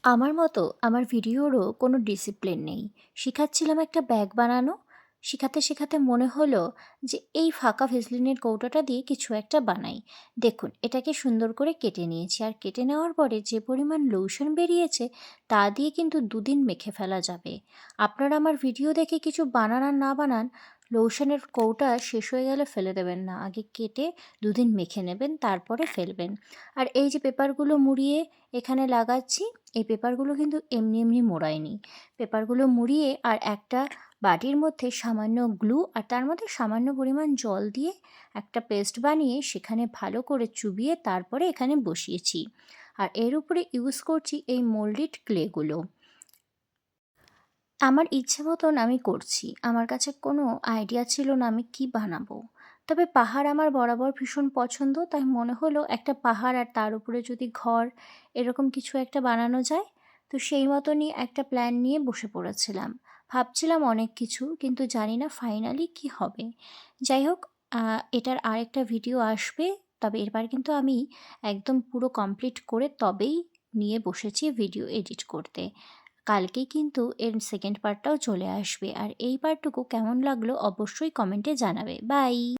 আমার মতো আমার ভিডিওরও কোনো ডিসিপ্লিন নেই। শিখাচ্ছিলাম একটা ব্যাগ বানানো। শেখাতে মনে হলো যে এই ফাঁকা ভেসলিনের কৌটোটা দিয়ে কিছু একটা বানাই। দেখুন এটাকে সুন্দর করে কেটে নিয়েছি। আর কেটে নেওয়ার পরে যে পরিমাণ লোশন বেরিয়েছে তা দিয়ে কিন্তু ২ দিন মেখে ফেলা যাবে। আপনারা আমার ভিডিও দেখে কিছু বানান আর না বানান, লোশনের কৌটা শেষ হয়ে গেলে ফেলে দেবেন না। আগে কেটে ২ দিন মেখে নেবেন, তারপরে ফেলবেন। আর এই যে পেপারগুলো মুড়িয়ে এখানে লাগাচ্ছি, এই পেপারগুলো কিন্তু এমনি মোড়াইনি। পেপারগুলো মুড়িয়ে আর একটা বাটির মধ্যে সামান্য গ্লু আর তার মধ্যে সামান্য পরিমাণ জল দিয়ে একটা পেস্ট বানিয়ে সেখানে ভালো করে চুবিয়ে তারপরে এখানে বসিয়েছি। আর এর উপরে ইউজ করছি এই মোল্ডেড ক্লেগুলো। আমার ইচ্ছে মতন আমি করছি। আমার কাছে কোনো আইডিয়া ছিল না আমি কী বানাবো। তবে পাহাড় আমার বরাবর ভীষণ পছন্দ, তাই মনে হলো একটা পাহাড় আর তার উপরে যদি ঘর এরকম কিছু একটা বানানো যায়। তো সেই মতনই একটা প্ল্যান নিয়ে বসে পড়েছিলাম। ভাবছিলাম অনেক কিছু, কিন্তু জানি না ফাইনালি কী হবে। যাই হোক, এটার আরেকটা ভিডিও আসবে। তবে এবার কিন্তু আমি একদম পুরো কমপ্লিট করে তবেই নিয়ে বসেছি ভিডিও এডিট করতে। কালকেই কিন্তু এর সেকেন্ড পার্টটাও চলে আসবে। আর এই পার্টটুকু কেমন লাগলো অবশ্যই কমেন্টে জানাবে। বাই।